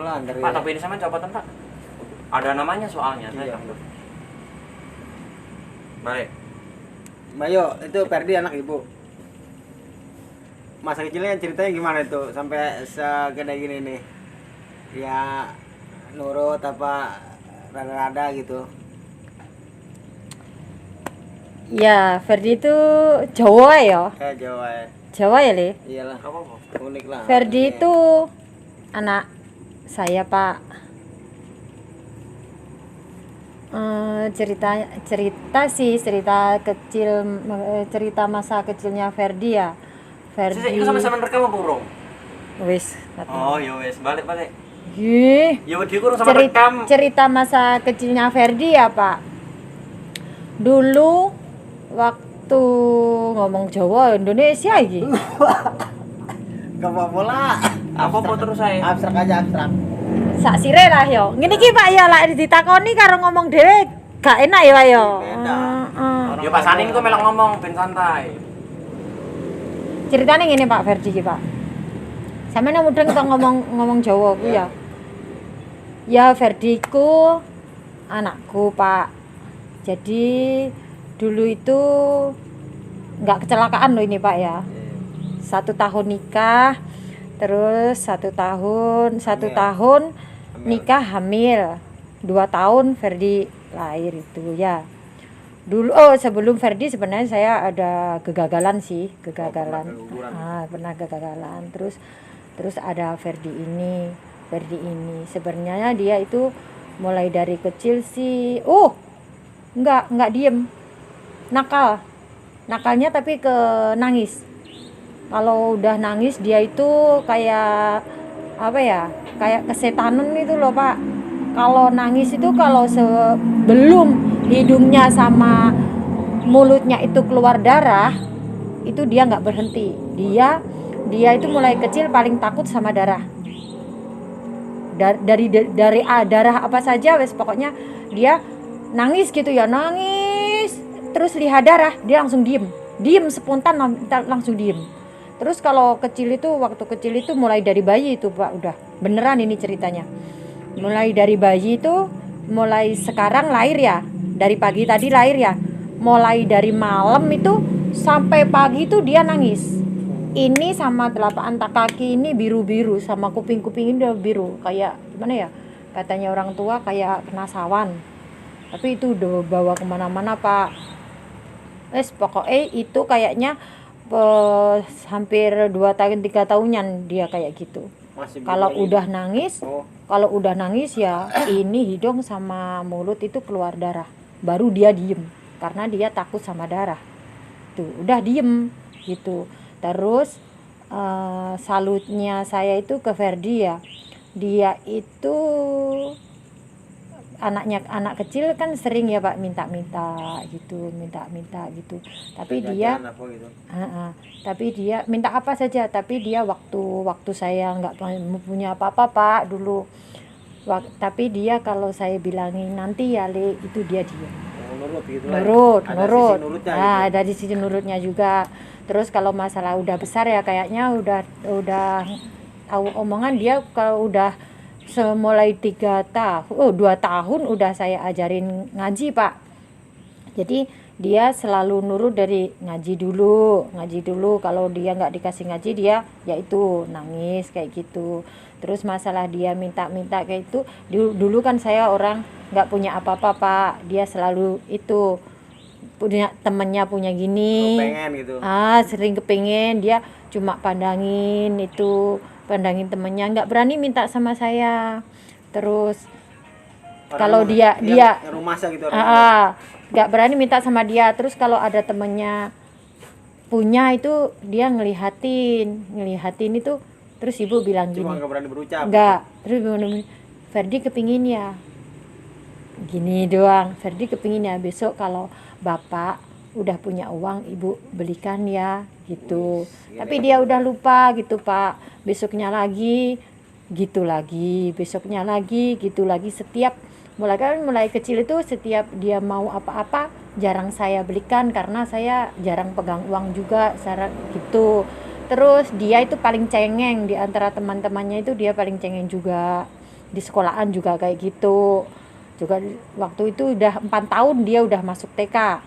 bulan dari. Pak, tapi ini sama jabatan Pak. Ada namanya soalnya Iya. saya. Baik. Bayo, itu Ferdi anak ibu. Masa kecilnya ceritanya gimana itu sampai segede gini nih? Ya nurut apa rada-rada gitu. Ya, Ferdi itu Jawa ya. Jawa ya. Jawa ya, Le? Iyalah. Apa-apa? Unik lah. Ferdi Ini. itu anak saya, Pak. Cerita kecil, cerita masa kecilnya Ferdi ya. Ferdi. Itu sama-sama rekam apa urung? Wis. Oh, ya wis, balik. Ih, Ya wedi kurang sama rekam. cerita masa kecilnya Ferdi ya, Pak. Dulu waktu ngomong Jawa Indonesia iki. Gak apa-apa lah. Apa terus saya? Abstrak aja abstrak. Sak sire lah yo. Ngene iki Pak ya lek ditakoni karo ngomong dhewe gak enak ya Pak yo. Beda. Ya Pak Sanin kok melok ngomong ben santai. Ceritane ngene Pak Ferdi iki, Pak. Sampeyan mudeng to ngomong Jawa ku ya. Ya Ferdi ku anakku, Pak. Jadi dulu itu nggak kecelakaan loh ini Pak ya. 1 tahun nikah, terus 1 tahun nikah hamil. 2 tahun Ferdi lahir itu ya. Dulu sebelum Ferdi sebenarnya saya ada kegagalan sih, pernah kegagalan. Terus ada Ferdi ini sebenarnya dia itu mulai dari kecil sih nggak diem, nakalnya tapi ke nangis. Kalau udah nangis dia itu kayak apa ya, kayak kesetanan itu loh Pak. Kalau nangis itu kalau sebelum hidungnya sama mulutnya itu keluar darah, itu dia nggak berhenti. Dia itu mulai kecil paling takut sama darah. Dari darah apa saja wes pokoknya dia nangis gitu ya, nangis terus lihat darah dia langsung diem spontan langsung diem. Terus kalau waktu kecil itu mulai dari bayi itu Pak, udah beneran ini ceritanya. Mulai dari bayi itu, mulai sekarang lahir ya, dari pagi tadi lahir ya, mulai dari malam itu sampai pagi itu dia nangis. Ini sama telapak kaki ini biru-biru, sama kuping-kuping ini udah biru, kayak gimana ya, katanya orang tua kayak kena sawan. Tapi itu udah bawa kemana-mana Pak. Pokoknya itu kayaknya hampir 2 tahun 3 tahunan dia kayak gitu. Kalau udah nangis ya ini hidung sama mulut itu keluar darah, baru dia diem karena dia takut sama darah. Tuh udah diem gitu. Terus salutnya saya itu ke Ferdi ya, dia itu anak kecil kan sering ya Pak minta-minta gitu. Tapi dia minta apa saja, tapi dia waktu saya nggak punya apa-apa Pak dulu. Tapi dia kalau saya bilangin nanti ya Le, itu dia Nurut gitu. Nurut. Nah, ada di sisi nurutnya juga. Terus kalau masalah udah besar ya kayaknya udah tahu omongan dia. Kalau udah mulai 2 tahun udah saya ajarin ngaji Pak. Jadi dia selalu nurut dari ngaji dulu. Kalau dia nggak dikasih ngaji dia yaitu nangis kayak gitu. Terus masalah dia minta kayak itu, dulu kan saya orang nggak punya apa-apa Pak. Dia selalu itu punya temennya punya gini. Kepengen gitu. Sering kepengen, dia cuma pandangin temennya, nggak berani minta sama saya. Terus kalau dia rumah gitu, nggak berani minta sama dia. Terus kalau ada temennya punya itu dia ngelihatin itu. Terus ibu bilang gini, cuma nggak berani berucap. Nggak. Terus Ferdi kepingin ya gini doang. Ferdi kepingin ya besok kalau bapak udah punya uang ibu belikan ya gitu. Tapi dia udah lupa gitu Pak. Besoknya lagi gitu lagi, besoknya lagi gitu lagi. Setiap mulai kecil itu setiap dia mau apa-apa jarang saya belikan karena saya jarang pegang uang juga gitu. Terus dia itu paling cengeng di antara teman-temannya, itu dia paling cengeng juga. di sekolahan juga kayak gitu. Juga waktu itu udah 4 tahun dia udah masuk TK.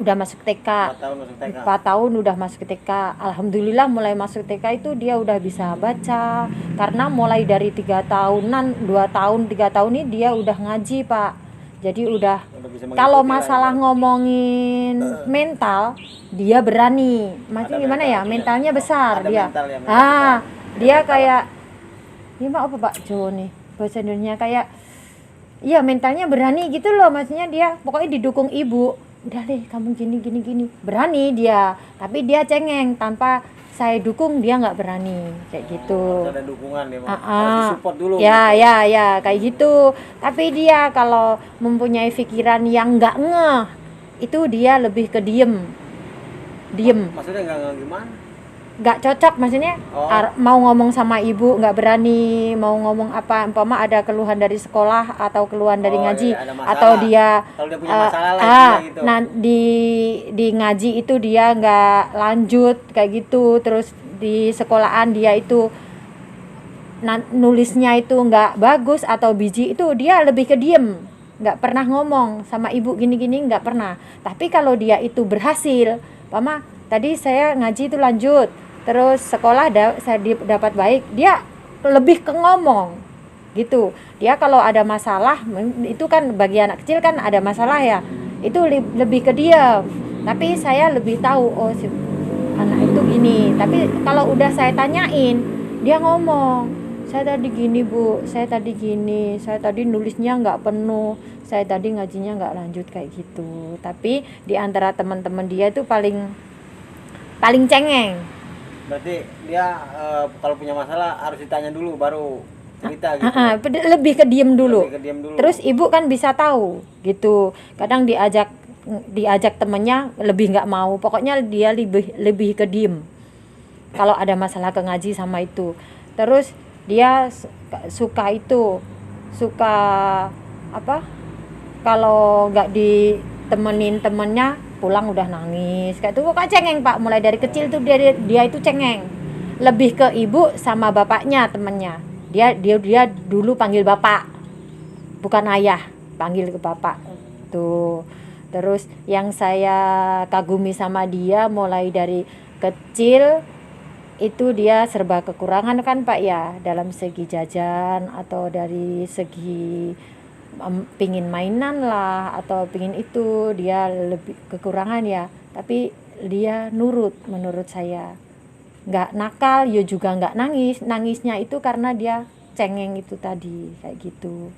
Udah masuk TK. 4 tahun masuk TK. 4 tahun udah masuk TK. Alhamdulillah mulai masuk TK itu dia udah bisa baca. Karena mulai dari 3 tahunan, 2 tahun, 3 tahun ini dia udah ngaji, Pak. Jadi udah bisa kalau mengikuti lah, masalah ngomongin mental, dia berani. Maksudnya Ada gimana mental, ya? iya. Mentalnya besar Ada dia. mental ya, mental Dia kayak ini apa Pak Jo nih? Bahasa Indonesia kayak iya mentalnya berani gitu loh, maksudnya dia pokoknya didukung ibu. Udah deh kamu gini. Berani dia, tapi dia cengeng tanpa saya dukung dia nggak berani kayak gitu. Harus ada dukungan ya, harus disupport dulu. Ya kayak gitu. Tapi dia kalau mempunyai pikiran yang nggak ngeh, itu dia lebih ke diem. Maksudnya nggak gimana? Nggak cocok, maksudnya mau ngomong sama ibu nggak berani, mau ngomong apa, umpama ada keluhan dari sekolah atau keluhan dari ngaji, ada masalah. atau dia Kalau dia punya masalah lah gitu. nah di ngaji itu dia nggak lanjut kayak gitu, terus di sekolahan dia itu nulisnya itu nggak bagus atau biji, itu dia lebih ke diem, nggak pernah ngomong sama ibu gini-gini, nggak pernah. Tapi kalau dia itu berhasil, Mama tadi saya ngaji itu lanjut, terus sekolah saya dapat baik, dia lebih ke ngomong gitu. Dia kalau ada masalah, itu kan bagi anak kecil kan ada masalah ya, itu lebih ke dia. Tapi saya lebih tahu oh si anak itu gini. Tapi kalau udah saya tanyain, dia ngomong, saya tadi gini Bu, saya tadi gini, saya tadi nulisnya nggak penuh, saya tadi ngajinya nggak lanjut kayak gitu. Tapi di antara teman-teman dia itu paling cengeng. Berarti dia kalau punya masalah harus ditanya dulu baru cerita gitu. Lebih ke diem dulu. dulu. Terus ibu kan bisa tahu gitu. Kadang diajak temennya lebih nggak mau. Pokoknya dia lebih ke diem. Kalau ada masalah ke ngaji sama itu. Terus dia suka apa? Kalau nggak ditemenin temennya pulang udah nangis kayak itu, kok cengeng Pak. Mulai dari kecil tuh dia itu cengeng, lebih ke ibu sama bapaknya temennya. Dia dulu panggil bapak, bukan ayah, panggil ke bapak tuh. Terus yang saya kagumi sama dia mulai dari kecil itu dia serba kekurangan kan Pak ya, dalam segi jajan atau dari segi pingin mainan lah atau pingin itu, dia lebih kekurangan ya, tapi dia nurut menurut saya, nggak nakal ya juga nggak nangisnya itu karena dia cengeng itu tadi kayak gitu.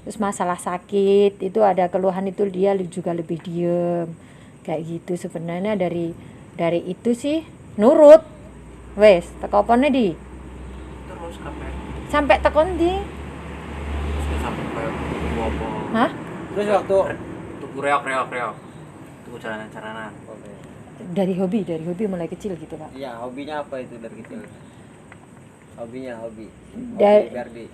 Terus masalah sakit itu ada keluhan itu dia juga lebih diem kayak gitu. Sebenarnya dari itu sih nurut wes teko opone di Terus sampai tekon di sampai kayak apa? hah? Terus waktu Tuku reok. Tuku jalanan. Oke. dari hobi mulai kecil gitu Pak. Iya, hobinya apa itu dari kecil? Hobi Ferdi.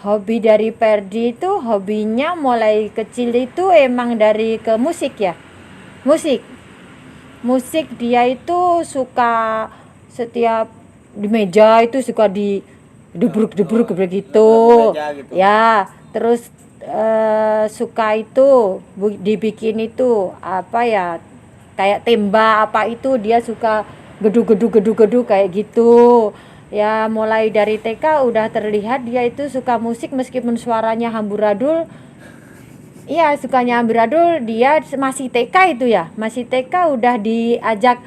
Hobi dari Ferdi itu hobinya mulai kecil itu emang dari ke musik ya. Musik dia itu suka setiap di meja itu suka di debruk gitu. Ya, terus suka itu dibikin itu apa ya, kayak tembak apa itu dia suka gedu kayak gitu ya. Mulai dari TK udah terlihat dia itu suka musik meskipun suaranya amburadul. Iya, sukanya amburadul. Dia masih TK itu ya, masih TK udah diajak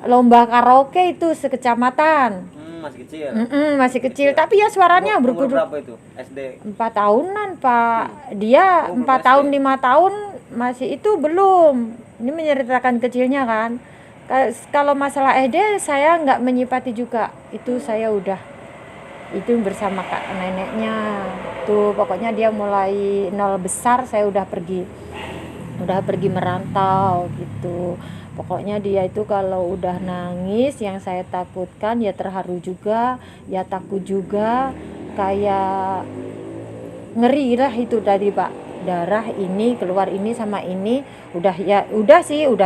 lomba karaoke itu sekecamatan. Masih kecil. Tapi ya suaranya berkudu. Berapa itu? SD? 4 tahunan Pak. Dia 4 tahun 5 tahun masih itu belum. Ini menceritakan kecilnya kan. Kalau masalah SD saya nggak menyipati juga. Itu saya udah itu bersama kak neneknya. Tuh pokoknya dia mulai nol besar saya udah pergi merantau gitu. Pokoknya dia itu kalau udah nangis yang saya takutkan ya terharu juga, ya takut juga, kayak ngeri lah itu tadi Pak. Darah ini keluar ini sama ini udah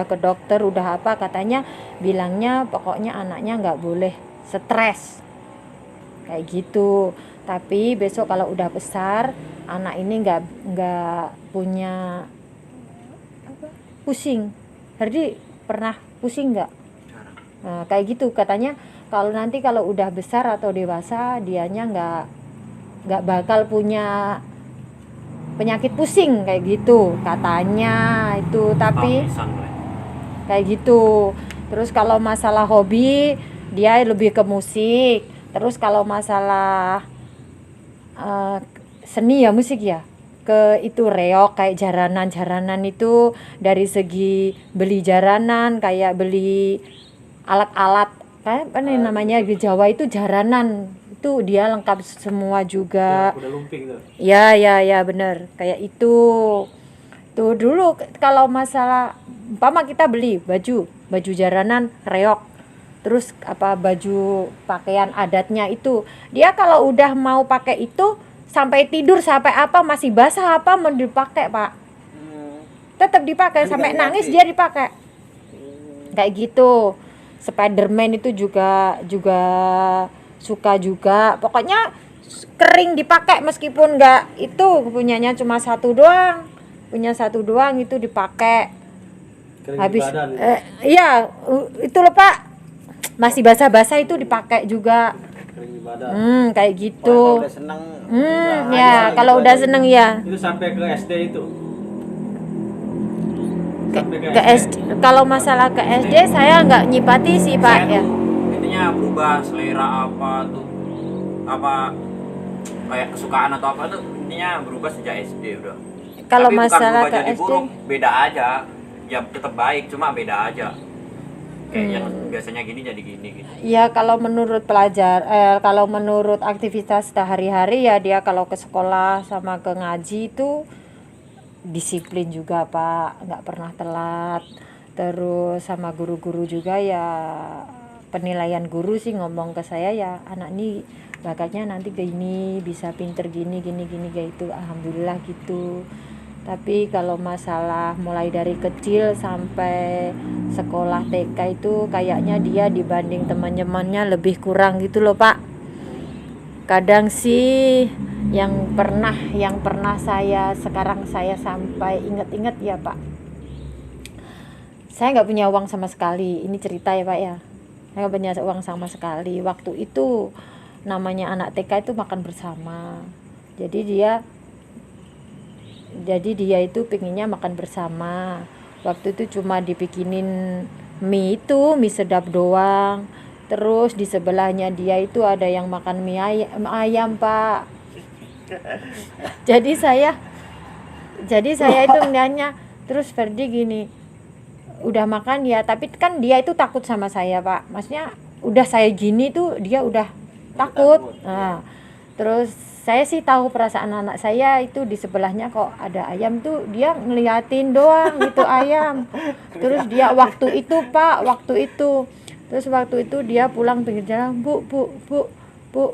ke dokter, udah apa katanya, bilangnya pokoknya anaknya nggak boleh stres kayak gitu. Tapi besok kalau udah besar, anak ini nggak punya apa, pusing. Herdi pernah pusing nggak? Jarang. Nah, kayak gitu katanya. Kalau nanti kalau udah besar atau dewasa, dianya nggak bakal punya penyakit pusing kayak gitu katanya itu. Tapi Pisan, Bre. kayak gitu. Terus kalau masalah hobi, dia lebih ke musik. Terus kalau masalah eh, seni ya, musik ya, ke itu reok kayak jaranan itu. Dari segi beli jaranan, kayak beli alat-alat apa nih namanya di Jawa itu jaranan, itu dia lengkap semua juga. Udah lumping tuh. Ya bener kayak itu. Tuh dulu kalau masalah umpama kita beli baju jaranan reok, terus apa baju pakaian adatnya itu, dia kalau udah mau pakai itu sampai tidur sampai apa masih basah apa mau dipakai Pak, tetap dipakai sampai nangis dia dipakai kayak gitu. Spiderman itu juga suka juga, pokoknya kering dipakai meskipun nggak itu punyanya cuma satu doang itu dipakai. Kering Habis di badan. iya itu loh Pak, masih basah-basah itu dipakai juga. Kering di badan. Kayak Kalau gitu. udah seneng. Ya kalau udah seneng ya Itu sampai ke SD itu. Sampai ke SD. Kalau masalah ke SD saya nggak nyipati sih Pak Saya ya. tuh intinya berubah selera apa tuh, apa kayak kesukaan atau apa tuh intinya berubah sejak SD udah. Kalau Tapi bukan masalah berubah ke jadi SD, buruk, beda aja. Ya tetap baik, cuma beda aja. Kayak yang biasanya gini jadi gini gitu. ya kalau menurut kalau menurut aktivitas sehari-hari ya dia kalau ke sekolah sama ke ngaji itu disiplin juga Pak, nggak pernah telat. Terus sama guru-guru juga ya, penilaian guru sih ngomong ke saya ya anak nih bakatnya nanti gini, bisa pinter gini kayak itu, alhamdulillah gitu. Tapi kalau masalah mulai dari kecil sampai sekolah TK itu kayaknya dia dibanding teman-temannya lebih kurang gitu loh Pak. Kadang sih yang pernah saya sekarang saya sampai ingat-ingat ya Pak. Saya nggak punya uang sama sekali. Ini cerita ya Pak ya. Saya nggak punya uang sama sekali. Waktu itu namanya anak TK itu makan bersama. Jadi dia itu pengennya makan bersama. Waktu itu cuma dibikinin mie sedap doang. Terus di sebelahnya dia itu ada yang makan mie ayam Pak. Jadi saya itu nanya, terus Ferdi gini, udah makan ya, tapi kan dia itu takut sama saya Pak. Maksudnya udah saya gini tuh dia udah takut. Nah, terus saya sih tahu perasaan anak saya itu di sebelahnya kok ada ayam tuh dia ngeliatin doang itu ayam. Terus dia waktu itu dia pulang pinggir jalan, Bu,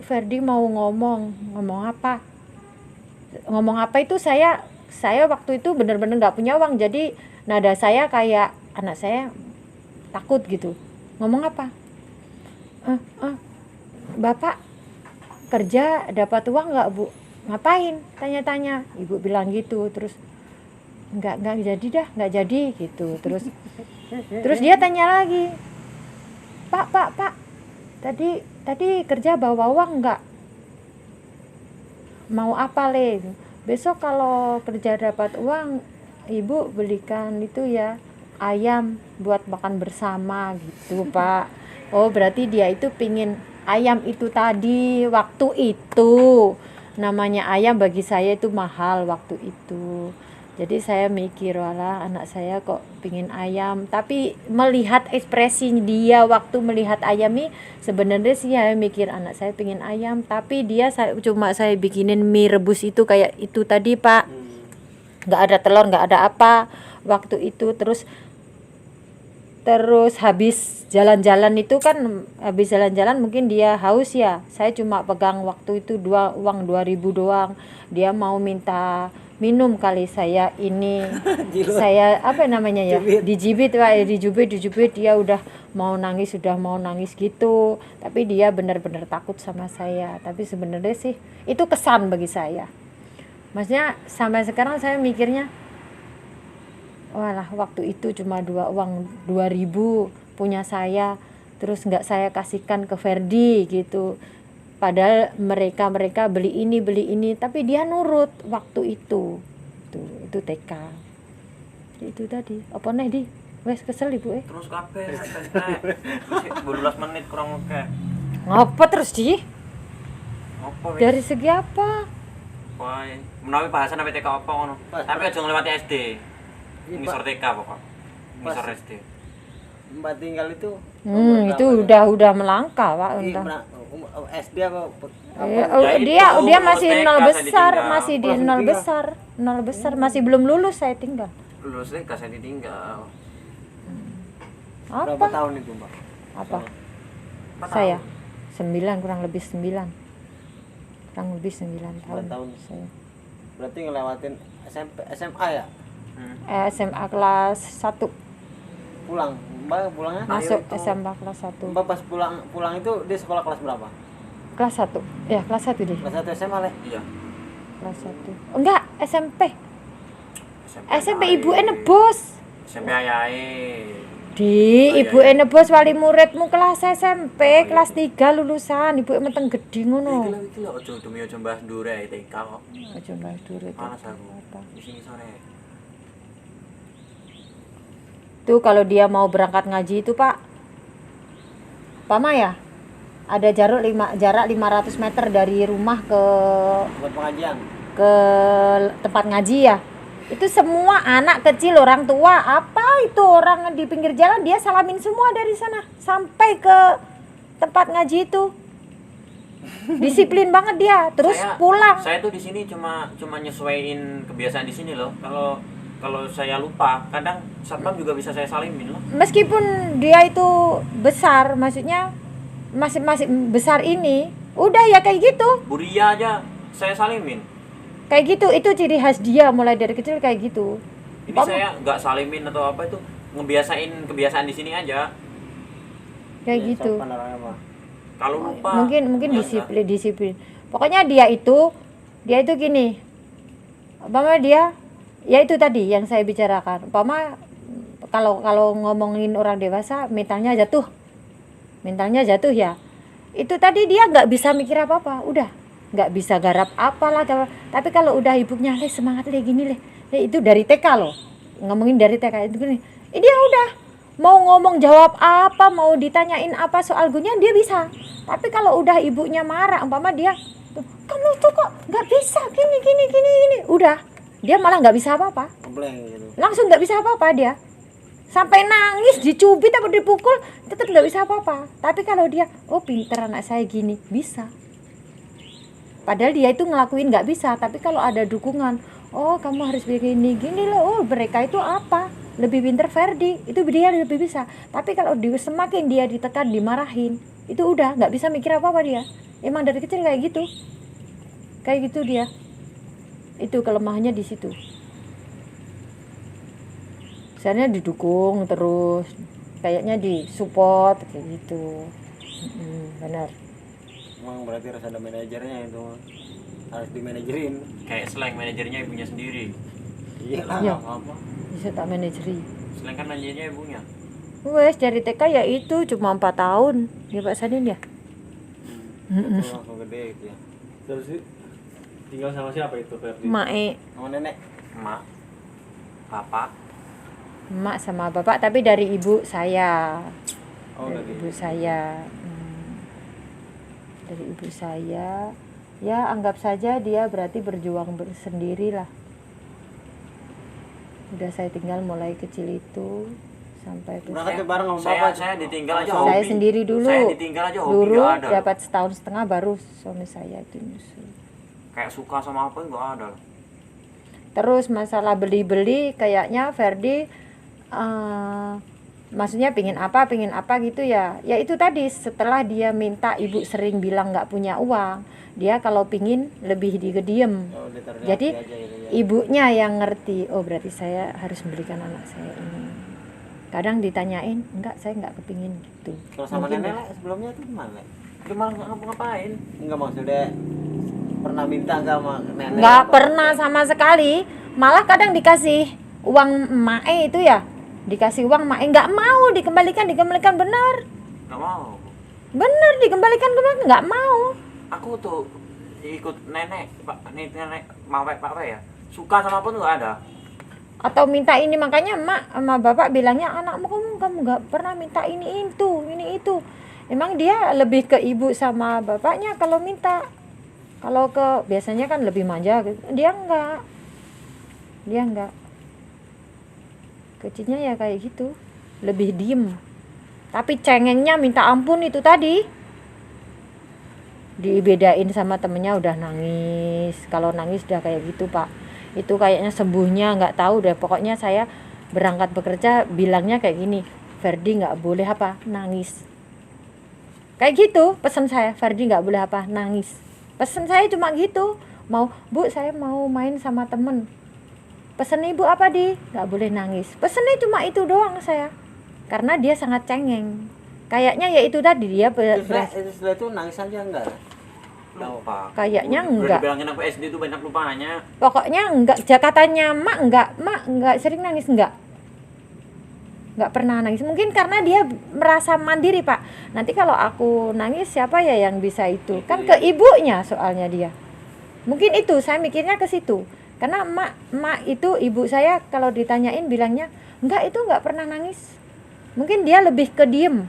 Ferdi mau ngomong apa itu saya waktu itu benar-benar nggak punya uang, jadi nada saya kayak anak saya takut gitu. Ngomong apa? Bapak kerja dapat uang nggak Bu? Ngapain? Tanya-tanya. Ibu bilang gitu. Terus nggak jadi gitu. Terus dia tanya lagi, Pak, tadi kerja bawa uang nggak? Mau apa Le? Besok kalau kerja dapat uang, Ibu belikan itu ya ayam buat makan bersama gitu Pak. Oh berarti dia itu pingin ayam itu tadi waktu itu. Namanya ayam bagi saya itu mahal waktu itu. Jadi saya mikir, walah anak saya kok pingin ayam. Tapi melihat ekspresi dia waktu melihat ayam nih, sebenarnya sih saya mikir anak saya pingin ayam. Tapi cuma saya bikinin mie rebus itu kayak itu tadi Pak. Nggak ada telur, nggak ada apa waktu itu. Terus habis jalan-jalan mungkin dia haus ya. Saya cuma pegang waktu itu uang 2.000 doang. Dia mau minta minum kali, saya apa namanya ya, dijibit Pak, dijubit dia udah mau nangis sudah mau nangis gitu, tapi dia benar-benar takut sama saya. Tapi sebenarnya sih itu kesan bagi saya. Maksudnya sampai sekarang saya mikirnya, walah waktu itu cuma uang 2.000 punya saya, terus nggak saya kasihkan ke Ferdi gitu. Padahal mereka beli ini, tapi dia nurut waktu itu. Itu TK. Itu tadi. Apa nih di? Wes kesel ibu Terus kabeh terus 12 menit kurang oke. Ngapa terus di? Apa wis? Dari segi apa? Wah, menawi bahasan sampai TK apa ngono. Tapi aja ngelewati SD. Ngisor TK pokok. Ngisor SD. Mbak tinggal itu umur Itu berapa udah melangkah, Pak. ya? Entah. SD apa? Ya itu, Dia masih TK nol saya besar, ditinggal. masih di Langsung nol tinggal. besar, nol besar, masih belum lulus saya tinggal. Lulus TK saya ditinggal. Berapa Apa? tahun itu, Mbak? Apa? 4 Saya tahun. 9 kurang lebih 9. Kurang lebih 9 tahun. tahun. Saya. Berarti ngelewatin SMP, SMA ya? SMA kelas 1. Pulang. Mbak pulangnya? Masuk itu. SMA kelas 1. Mbak pas pulang itu di sekolah kelas berapa? Kelas 1. Ya, kelas 1 deh. Kelas 1 SMA, Le. Iya. Kelas 1. Enggak, SMP. SMP ayahe. ibu nebus. SMP ayahe. Di, Oh, ibu iya. nebus wali muridmu kelas SMP, Oh, iya. kelas 3 lulusan, ibu meteng gede ngono. Iki lho ojo demi ojo mbahas ndure ae TK kok. Aja mbak dulu itu. Panas aku. Apa? Di sini sore. Tuh kalau dia mau berangkat ngaji itu Pak, Pama ya, ada jarak 500 meter dari rumah Buat pengajian. ke tempat ngaji ya. Itu semua anak kecil, orang tua, apa itu orang di pinggir jalan dia salamin semua dari sana sampai ke tempat ngaji itu. Disiplin banget dia, terus pulang. Saya tuh di sini cuma nyesuaiin kebiasaan di sini loh. Kalau saya lupa, kadang satpam juga bisa saya salimin loh. Meskipun dia itu besar, maksudnya masih besar ini, udah ya kayak gitu. Buria aja saya salimin. Kayak gitu, itu ciri khas dia mulai dari kecil kayak gitu. Ini saya nggak salimin atau apa itu, ngebiasain kebiasaan di sini aja. Kayak Ya, gitu. sopan orangnya, Mbak. Kalau lupa Mungkin ya disiplin. Pokoknya dia itu gini. Umpama dia ya itu tadi yang saya bicarakan. Umpama kalau ngomongin orang dewasa mentalnya jatuh. Mentalnya jatuh ya. Itu tadi dia nggak bisa mikir apa-apa, udah. Nggak bisa garap apalah. Tapi kalau udah ibunya, "Le semangat le gini le." Itu dari TK loh. Ngomongin dari TK itu gini. Dia udah mau ngomong jawab apa, mau ditanyain apa soal gunya dia bisa. Tapi kalau udah ibunya marah, umpama dia tuh, "Kamu tuh kok nggak bisa gini." Udah, dia malah nggak bisa apa-apa. Ngebleng gitu. Langsung nggak bisa apa-apa dia. Sampai nangis, dicubit atau dipukul, tetap nggak bisa apa-apa. Tapi kalau dia, oh pinter anak saya gini, bisa. Padahal dia itu ngelakuin nggak bisa. Tapi kalau ada dukungan, oh kamu harus begini gini loh. Oh mereka itu apa? Lebih pinter Ferdi, itu dia lebih bisa. Tapi kalau semakin dia ditekan, dimarahin, itu udah nggak bisa mikir apa-apa dia. Emang dari kecil kayak gitu dia. Itu kelemahannya di situ. Misalnya didukung terus, kayaknya disupport kayak gitu. Benar. Emang berarti harus ada manajernya itu. Harus dimanajerin. kayak slang manajernya ibunya sendiri. Iya lah, Iya. nggak apa-apa. Bisa tak manajeri. Slang kan manajernya ibunya. Wes dari TK ya itu cuma 4 tahun. Ya Pak Sadin ya. Itu langsung gede gitu ya. Terus tinggal sama siapa itu Ferdi? Mae, Sama nenek. Emak, bapak, emak sama bapak tapi dari ibu saya. Oh, Dari dari ibu saya. Dari ibu saya. Ya anggap saja dia berarti berjuang sendiri lah. Udah saya tinggal mulai kecil itu sampai berangkat bareng sama saya bapak. saya ditinggal aja Sama hobi. Saya sendiri dulu. Saya ditinggal aja hobi Dulu nggak ada. dapat setahun setengah baru suami saya itu nyusul. Kayak suka sama apa nggak ada. Terus masalah beli-beli kayaknya Ferdi maksudnya pingin apa gitu ya. Ya itu tadi setelah dia minta ibu sering bilang nggak punya uang, dia kalau pingin lebih diem. Oh, ditaruh di Jadi hati aja gitu ya. ibunya yang ngerti, oh berarti saya harus belikan anak saya ini. Kadang ditanyain, enggak saya enggak kepingin gitu. Kalau sama Mungkin nenek sebelumnya tuh gimana? Lek? Dia malah nggak ngapa-ngapain. Enggak maksudnya pernah minta enggak sama nenek? nggak apa? pernah sama sekali. Malah kadang dikasih uang mae itu ya, dikasih uang mae nggak mau dikembalikan benar. Nggak mau. Bener dikembalikan nggak mau. Aku tuh ikut nenek, nenek mawek pak ya. Suka sama pun nggak ada. Atau minta ini, makanya emak sama bapak bilangnya anakmu kamu nggak pernah minta ini itu. Emang dia lebih ke ibu sama bapaknya kalau minta. Kalau ke biasanya kan lebih manja gitu. Dia enggak. Kecilnya ya kayak gitu, lebih diem. Tapi cengengnya minta ampun itu tadi. Dibedain sama temennya udah nangis. Kalau nangis udah kayak gitu pak, itu kayaknya sembuhnya nggak tahu deh. Pokoknya saya berangkat bekerja bilangnya kayak gini, Ferdi nggak boleh apa nangis. Kayak gitu pesan saya, Ferdi nggak boleh apa nangis. Pesan saya cuma gitu, mau bu saya mau main sama temen. Pesan ibu apa di? Nggak boleh nangis. Pesannya cuma itu doang saya, karena dia sangat cengeng. Kayaknya ya itu tadi dia Setelah itu nangis aja enggak? Lupa. Kayaknya Udah enggak. dibilangin aku SD tuh banyak lupanya. Pokoknya enggak, katanya mak enggak sering nangis, enggak pernah nangis. Mungkin karena dia merasa mandiri pak. Nanti kalau aku nangis siapa ya yang bisa itu? Kan ke ibunya soalnya dia. Mungkin itu saya mikirnya ke situ. Karena mak itu ibu saya kalau ditanyain bilangnya enggak, itu enggak pernah nangis. Mungkin dia lebih ke diem.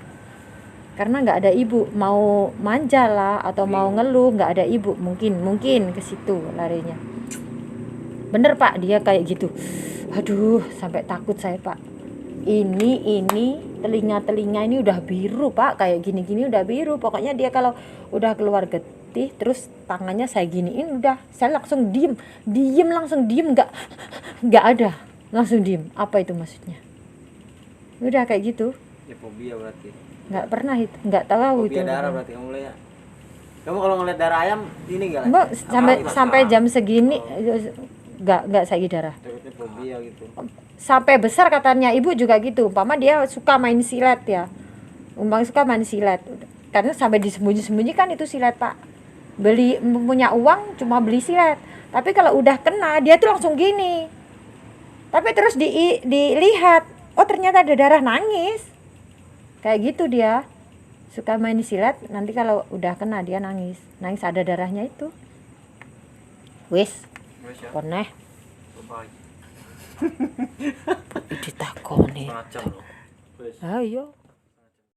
Karena nggak ada ibu, mau manja lah atau mau ngeluh, nggak ada ibu, mungkin ke situ larinya. Bener pak, dia kayak gitu. Aduh, sampai takut saya pak. Ini telinga ini udah biru pak, kayak gini udah biru. Pokoknya dia kalau udah keluar getih, terus tangannya saya giniin, udah saya langsung diem nggak ada, langsung diem. Apa itu maksudnya? Udah kayak gitu. Ya fobia berarti. Nggak pernah itu, nggak tahu Fobia itu. darah berarti kamu lihat. Kamu kalau ngeliat darah ayam ini enggak? Mbak sampai masalah. jam segini nggak saya darah. Takutnya fobia gitu. Sampai besar katanya ibu juga gitu. Umpama dia suka main silet ya. Karena sampai disembunyi-sembunyikan itu silet pak. Beli punya uang cuma beli silet. Tapi kalau udah kena dia tuh langsung gini. Tapi terus dilihat, oh ternyata ada darah, nangis. Kayak gitu dia. Suka main silet, nanti kalau udah kena dia nangis ada darahnya itu. Wis, Wes ya. koneh Lupa lagi. ditakoni. Macam loh. Wes. Ayo.